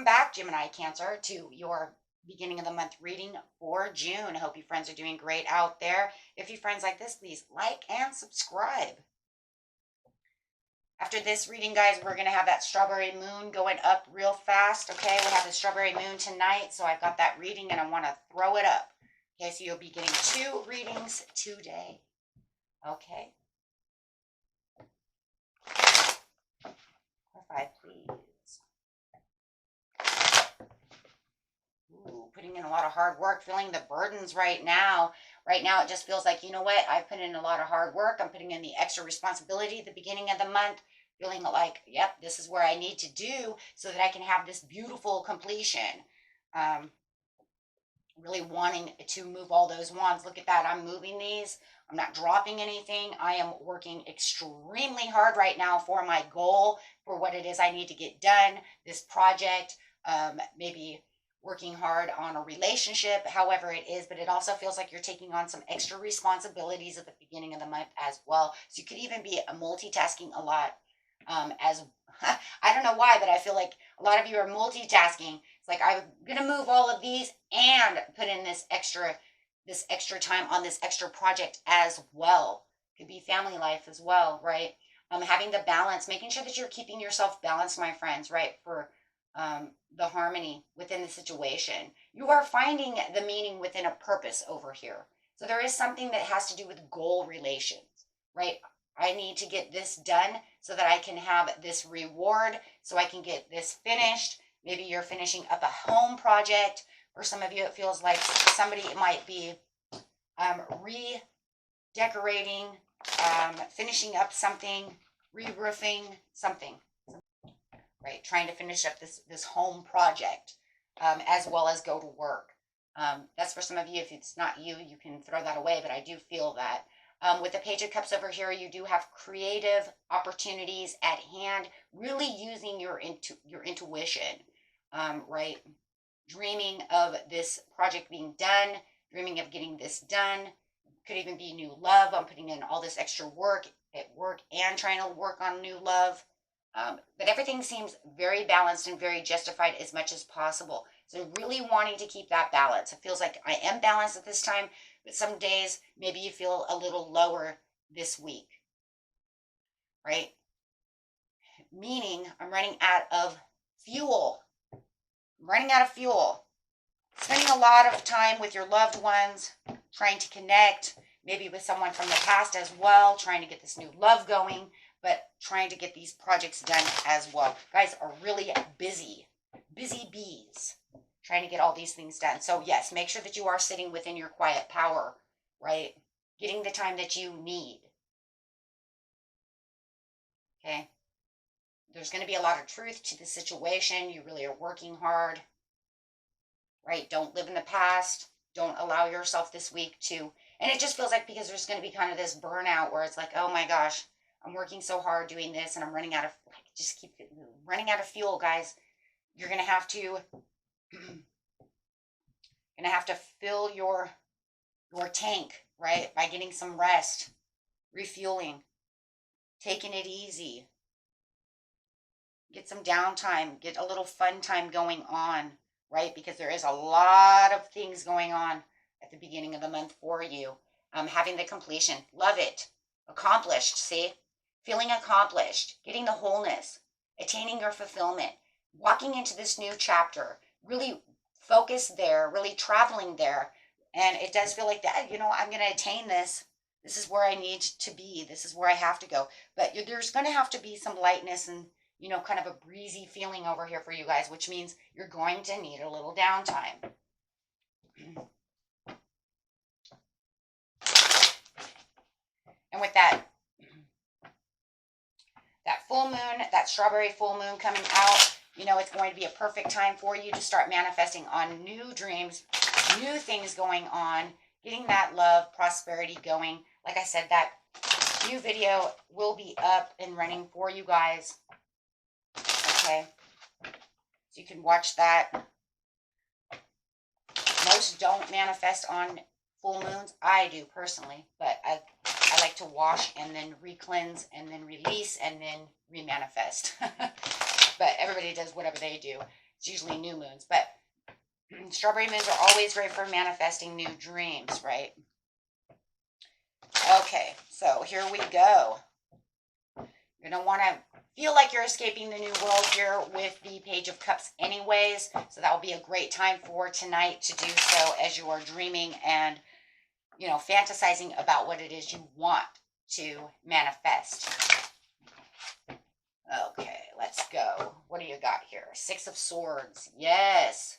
back, Gemini Cancer, to your beginning of the month reading for June. I hope you friends are doing great out there. If you friends like this, please like and subscribe. After this reading, guys, we're going to have that strawberry moon going up real fast, okay? We have the strawberry moon tonight, so I've got that reading, and I want to throw it up. Okay, so you'll be getting 2 readings today, okay? 5, please. Ooh, putting in a lot of hard work, feeling the burdens right now. Right now, it just feels like, you know what? I've put in a lot of hard work. I'm putting in the extra responsibility at the beginning of the month, feeling like, yep, this is where I need to do so that I can have this beautiful completion. Really wanting to move all those wands. Look at that. I'm moving these. I'm not dropping anything. I am working extremely hard right now for my goal, for what it is I need to get done, this project, maybe working hard on a relationship, however it is, but it also feels like you're taking on some extra responsibilities at the beginning of the month as well. So you could even be multitasking a lot. I don't know why, but I feel like a lot of you are multitasking. It's like, I'm going to move all of these and put in this extra time on this extra project as well. Could be family life as well, right? Having the balance, making sure that you're keeping yourself balanced, my friends, right? For the harmony within the situation. You are finding the meaning within a purpose over here. So there is something that has to do with goal relations, right? I need to get this done so that I can have this reward, so I can get this finished. Maybe you're finishing up a home project. For some of you, it feels like somebody might be redecorating, finishing up something, re-roofing something, right? Trying to finish up this home project, as well as go to work. That's for some of you. If it's not you, you can throw that away, but I do feel that. With the Page of Cups over here, you do have creative opportunities at hand, really using your intuition, right? Dreaming of this project being done, dreaming of getting this done. Could even be new love. I'm putting in all this extra work at work and trying to work on new love. But everything seems very balanced and very justified as much as possible. So really wanting to keep that balance. It feels like I am balanced at this time, but some days maybe you feel a little lower this week, right? Meaning I'm running out of fuel. I'm running out of fuel. Spending a lot of time with your loved ones, trying to connect, maybe with someone from the past as well, trying to get this new love going, but trying to get these projects done as well. Guys are really busy bees, trying to get all these things done. So yes, make sure that you are sitting within your quiet power, right? Getting the time that you need. Okay. There's going to be a lot of truth to the situation. You really are working hard, right? Don't live in the past. Don't allow yourself this week to, and it just feels like, because there's going to be kind of this burnout where it's like, oh my gosh, I'm working so hard doing this and I'm running out of, just keep running out of fuel, guys. You're going to have to, fill your tank, right? By getting some rest, refueling, taking it easy, get some downtime, get a little fun time going on, right? Because there is a lot of things going on at the beginning of the month for you. Having the completion, love it, accomplished, see? Feeling accomplished, getting the wholeness, attaining your fulfillment, walking into this new chapter, really focus there, really traveling there. And it does feel like that, you know, I'm going to attain this. This is where I need to be. This is where I have to go. But there's going to have to be some lightness and, you know, kind of a breezy feeling over here for you guys, which means you're going to need a little downtime. And with that full moon, that strawberry full moon coming out, you know, it's going to be a perfect time for you to start manifesting on new dreams, new things going on, getting that love, prosperity going. Like I said, that new video will be up and running for you guys. Okay. So you can watch that. Most don't manifest on full moons. I do personally, but I like to wash and then re-cleanse and then release and then re-manifest. But everybody does whatever they do. It's usually new moons, but strawberry moons are always great for manifesting new dreams, right? Okay, so here we go. You're going to want to feel like you're escaping the new world here with the Page of Cups anyways. So that will be a great time for tonight to do so as you are dreaming and, you know, fantasizing about what it is you want to manifest. Okay, let's go. What do you got here? Six of Swords. Yes.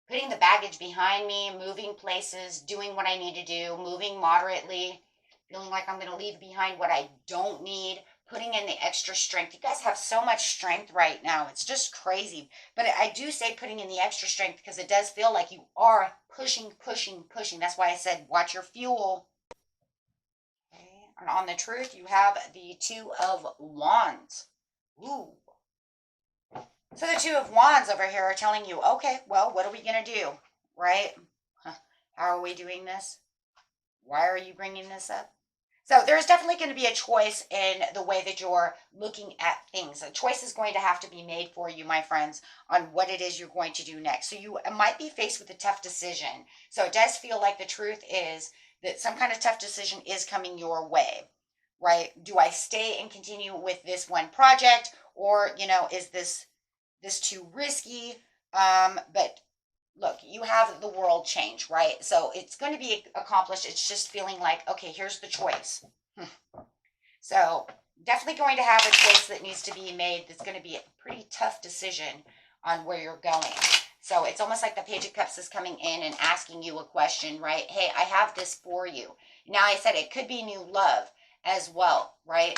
Putting the baggage behind me, moving places, doing what I need to do, moving moderately, feeling like I'm going to leave behind what I don't need, putting in the extra strength. You guys have so much strength right now. It's just crazy. But I do say putting in the extra strength because it does feel like you are pushing, pushing, pushing. That's why I said watch your fuel. Okay. And on the Truth, you have the Two of Wands. Ooh. So the Two of Wands over here are telling you, okay, well, what are we going to do, right? How are we doing this? Why are you bringing this up? So there's definitely going to be a choice in the way that you're looking at things. A choice is going to have to be made for you, my friends, on what it is you're going to do next. So you might be faced with a tough decision. So it does feel like the truth is that some kind of tough decision is coming your way, right? Do I stay and continue with this one project, or, you know, is this too risky? But look, you have the world change, right? So it's going to be accomplished. It's just feeling like, okay, here's the choice. So definitely going to have a choice that needs to be made. That's going to be a pretty tough decision on where you're going. So it's almost like the Page of Cups is coming in and asking you a question, right? Hey, I have this for you. Now, I said it could be new love as well, right?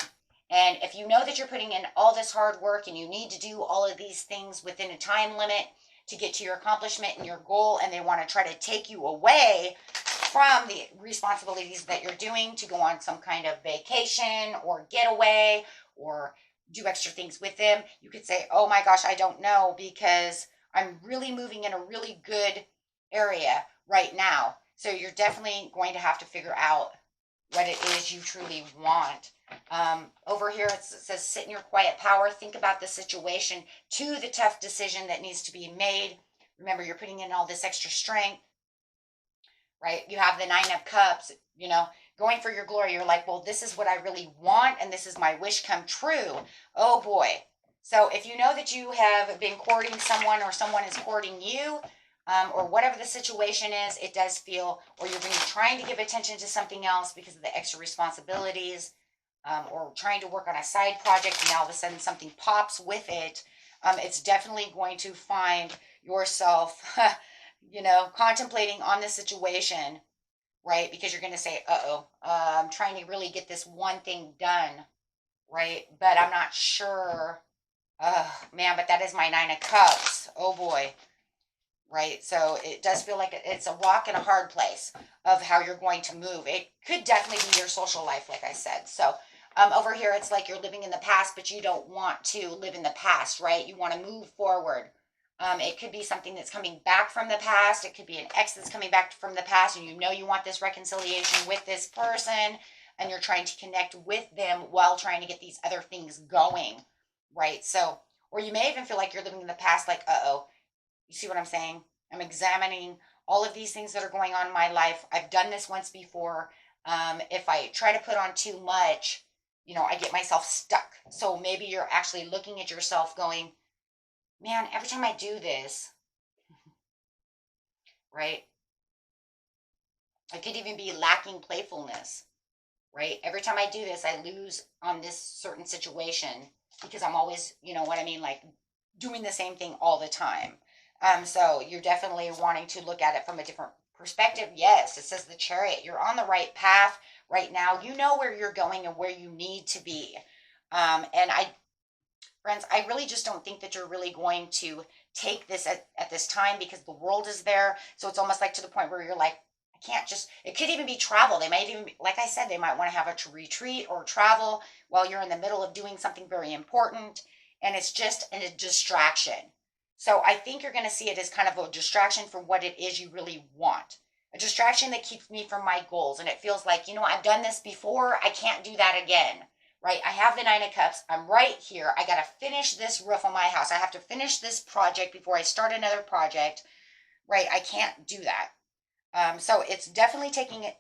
And if you know that you're putting in all this hard work and you need to do all of these things within a time limit to get to your accomplishment and your goal, and they want to try to take you away from the responsibilities that you're doing to go on some kind of vacation or getaway or do extra things with them, you could say, oh my gosh, I don't know, because I'm really moving in a really good area right now. So you're definitely going to have to figure out what it is you truly want. Over here it says sit in your quiet power, think about the situation to the tough decision that needs to be made. Remember, you're putting in all this extra strength, right? You have the Nine of Cups, you know, going for your glory. You're like, well, this is what I really want, and this is my wish come true. Oh boy. So if you know that you have been courting someone, or someone is courting you, or whatever the situation is, it does feel, or you're being trying to give attention to something else because of the extra responsibilities, or trying to work on a side project, and all of a sudden something pops with it, it's definitely going to find yourself, you know, contemplating on the situation, right? Because you're going to say, I'm trying to really get this one thing done, right? But I'm not sure. Man, but that is my Nine of Cups. Oh boy. Right? So it does feel like it's a rock and a hard place of how you're going to move. It could definitely be your social life, like I said. So over here, it's like you're living in the past, but you don't want to live in the past, right? You want to move forward. It could be something that's coming back from the past. It could be an ex that's coming back from the past, and you know you want this reconciliation with this person, and you're trying to connect with them while trying to get these other things going, right? So, or you may even feel like you're living in the past, like, you see what I'm saying? I'm examining all of these things that are going on in my life. I've done this once before. If I try to put on too much, you know, I get myself stuck. So maybe you're actually looking at yourself going, man, every time I do this, right? I could even be lacking playfulness, right? Every time I do this, I lose on this certain situation because I'm always, you know what I mean, like doing the same thing all the time. So you're definitely wanting to look at it from a different perspective. Yes, it says the Chariot. You're on the right path right now. You know where you're going and where you need to be. And friends, I really just don't think that you're really going to take this at this time, because the world is there. So it's almost like to the point where you're like, I can't just, it could even be travel. They might even, like I said, they might want to have a retreat or travel while you're in the middle of doing something very important. And it's just a distraction. So I think you're going to see it as kind of a distraction from what it is you really want. A distraction that keeps me from my goals. And it feels like, you know, I've done this before. I can't do that again. right? I have the Nine of Cups. I'm right here. I got to finish this roof on my house. I have to finish this project before I start another project, right? I can't do that. So it's definitely taking it,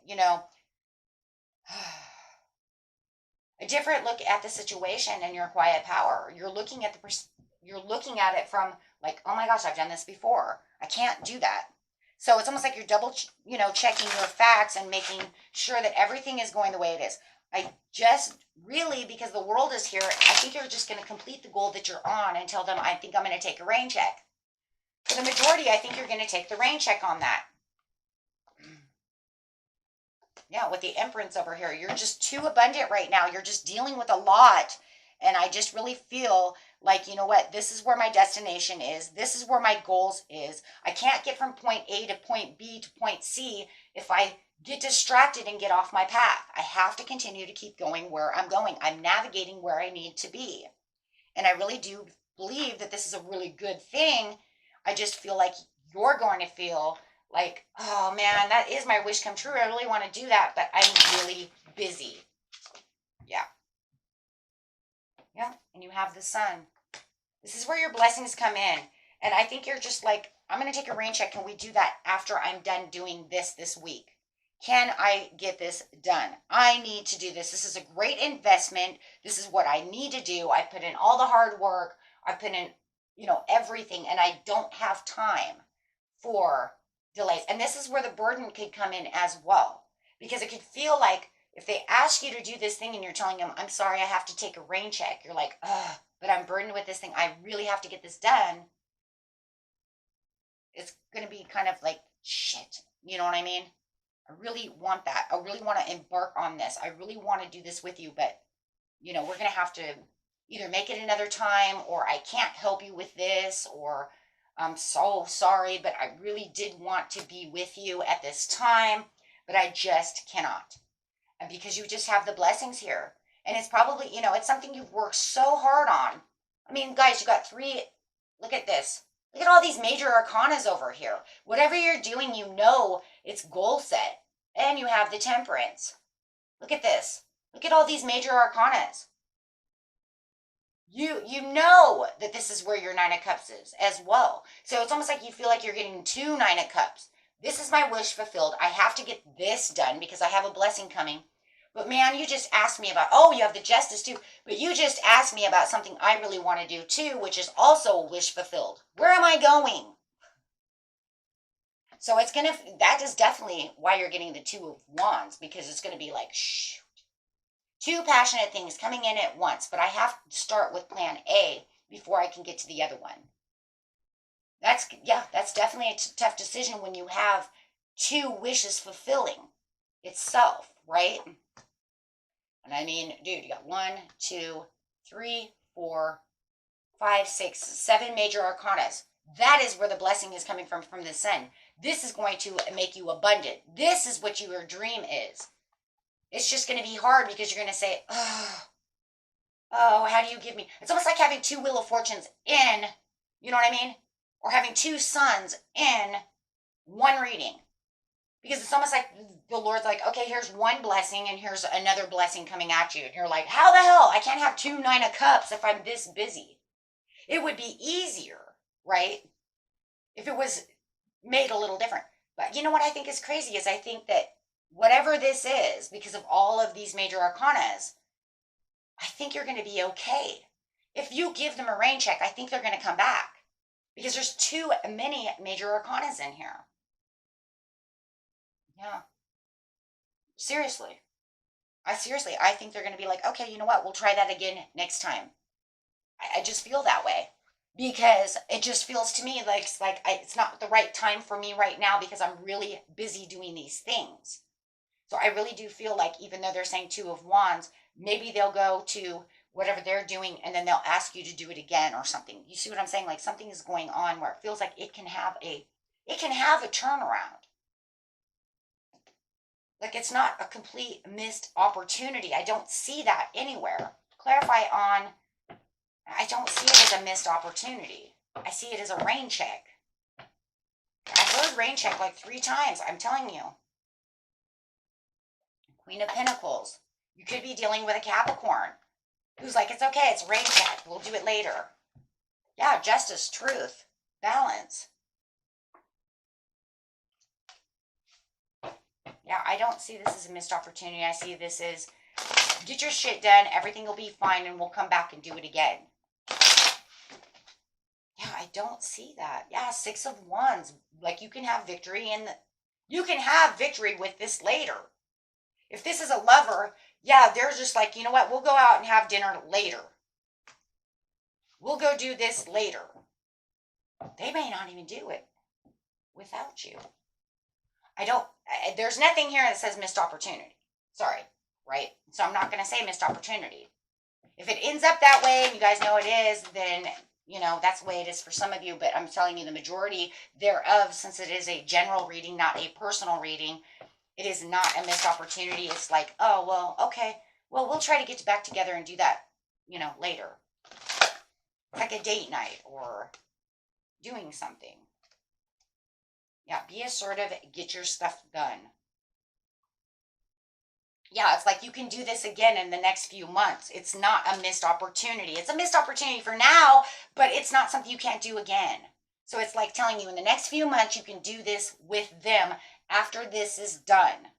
a different look at the situation and your quiet power. You're looking at it from like, oh my gosh, I've done this before. I can't do that. So it's almost like you're double, checking your facts and making sure that everything is going the way it is. I just really, because the world is here, I think you're just going to complete the goal that you're on and tell them, I think I'm going to take a rain check. For the majority, I think you're going to take the rain check on that. Yeah, with the Empress over here, you're just too abundant right now. You're just dealing with a lot. And I just really feel like, you know what, this is where my destination is. This is where my goals is. I can't get from point A to point B to point C if I get distracted and get off my path. I have to continue to keep going where I'm going. I'm navigating where I need to be. And I really do believe that this is a really good thing. I just feel like you're going to feel like, oh man, that is my wish come true. I really want to do that, but I'm really busy. Yeah. Yeah. And you have the Sun. This is where your blessings come in. And I think you're just like, I'm going to take a rain check. Can we do that after I'm done doing this week? Can I get this done? I need to do this. This is a great investment. This is what I need to do. I put in all the hard work. I put in, everything, and I don't have time for delays. And this is where the burden could come in as well, because it could feel like if they ask you to do this thing and you're telling them, I'm sorry, I have to take a rain check. You're like, but I'm burdened with this thing. I really have to get this done. It's going to be kind of like, shit. You know what I mean? I really want that. I really want to embark on this. I really want to do this with you, but we're going to have to either make it another time, or I can't help you with this, or I'm so sorry, but I really did want to be with you at this time, but I just cannot. And because you just have the blessings here. And it's probably, it's something you've worked so hard on. I mean, guys, you got 3, look at this. Look at all these major arcanas over here. Whatever you're doing, it's goal set. And you have the Temperance. Look at this. Look at all these major arcanas. You know that this is where your Nine of Cups is as well. So it's almost like you feel like you're getting 2 Nine of Cups. This is my wish fulfilled. I have to get this done because I have a blessing coming. But man, you just asked me about, you have the Justice too. But you just asked me about something I really want to do too, which is also a wish fulfilled. Where am I going? So that is definitely why you're getting the 2 of Wands, because it's going to be like, shoot. 2 passionate things coming in at once, but I have to start with plan A before I can get to the other one. That's definitely a tough decision when you have 2 wishes fulfilling itself, right? And I mean, dude, you got 1, 2, 3, 4, 5, 6, 7 major arcanas. That is where the blessing is coming from the Sun. This is going to make you abundant. This is what your dream is. It's just going to be hard because you're going to say, oh, how do you give me? It's almost like having 2 Wheel of Fortunes in, you know what I mean? Or having 2 suns in one reading. Because it's almost like the Lord's like, okay, here's one blessing and here's another blessing coming at you. And you're like, how the hell? I can't have 2 Nine of Cups if I'm this busy. It would be easier, right? If it was made a little different. But you know what I think is crazy is I think that whatever this is, because of all of these major arcanas, I think you're going to be okay. If you give them a rain check, I think they're going to come back. Because there's too many major arcanas in here. Yeah. Seriously. I think they're going to be like, okay, you know what? We'll try that again next time. I just feel that way. Because it just feels to me like it's not the right time for me right now because I'm really busy doing these things. So I really do feel like even though they're saying 2 of Wands, maybe they'll go to whatever they're doing and then they'll ask you to do it again or something. You see what I'm saying? Like something is going on where it feels like it can have a turnaround. Like it's not a complete missed opportunity. I don't see that anywhere. Clarify on, I don't see it as a missed opportunity. I see it as a rain check. I've heard rain check like 3 times. I'm telling you. Queen of Pentacles. You could be dealing with a Capricorn. Who's like, it's okay, it's a rain check, we'll do it later. Yeah, justice, truth, balance. Yeah, I don't see this as a missed opportunity. I see this as get your shit done, everything will be fine, and we'll come back and do it again. Yeah, I don't see that. Yeah, 6 of Wands. Like you can have victory you can have victory with this later. If this is a lover, yeah, they're just like, you know what, we'll go out and have dinner later. We'll go do this later. They may not even do it without you. There's nothing here that says missed opportunity. Sorry, right? So I'm not going to say missed opportunity. If it ends up that way and you guys know it is, then, you know, that's the way it is for some of you. But I'm telling you the majority thereof, since it is a general reading, not a personal reading, it is not a missed opportunity. It's like, oh, well, okay. Well, we'll try to get back together and do that, you know, later. Like a date night or doing something. Yeah, be assertive, get your stuff done. Yeah, it's like you can do this again in the next few months. It's not a missed opportunity. It's a missed opportunity for now, but it's not something you can't do again. So it's like telling you in the next few months, you can do this with them after this is done.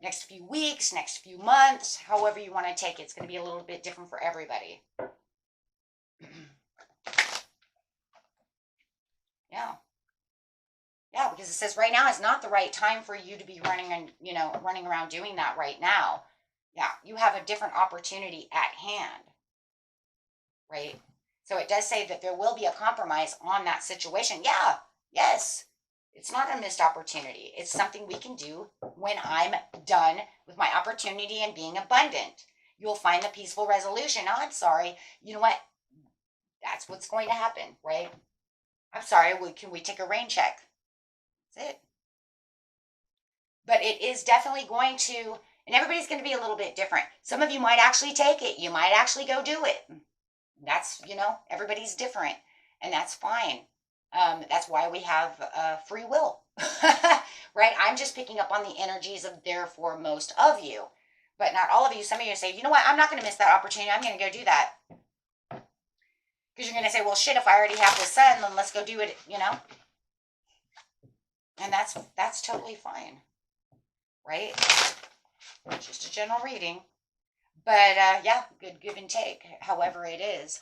Next few weeks, next few months, however you want to take it. It's going to be a little bit different for everybody. Yeah. Yeah, because it says right now is not the right time for you to be running and, you know, running around doing that right now. Yeah, you have a different opportunity at hand, right? So it does say that there will be a compromise on that situation. Yeah, yes. It's not a missed opportunity. It's something we can do when I'm done with my opportunity and being abundant. You'll find the peaceful resolution. Oh, I'm sorry. You know what? That's what's going to happen, right? I'm sorry. Can we take a rain check? That's it. But it is definitely going to, and everybody's going to be a little bit different. Some of you might actually take it. You might actually go do it. That's, you know, everybody's different, and that's fine. That's why we have free will, right? I'm just picking up on the energies of therefore most of you, but not all of you. Some of you say, you know what? I'm not going to miss that opportunity. I'm going to go do that. Because you're going to say, well, shit, if I already have the sun, then let's go do it, you know? And that's totally fine, right? It's just a general reading. But yeah, good give and take, however it is,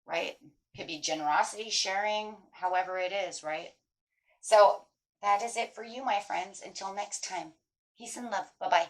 right? Could be generosity, sharing, however it is, right? So that is it for you, my friends. Until next time, peace and love. Bye-bye.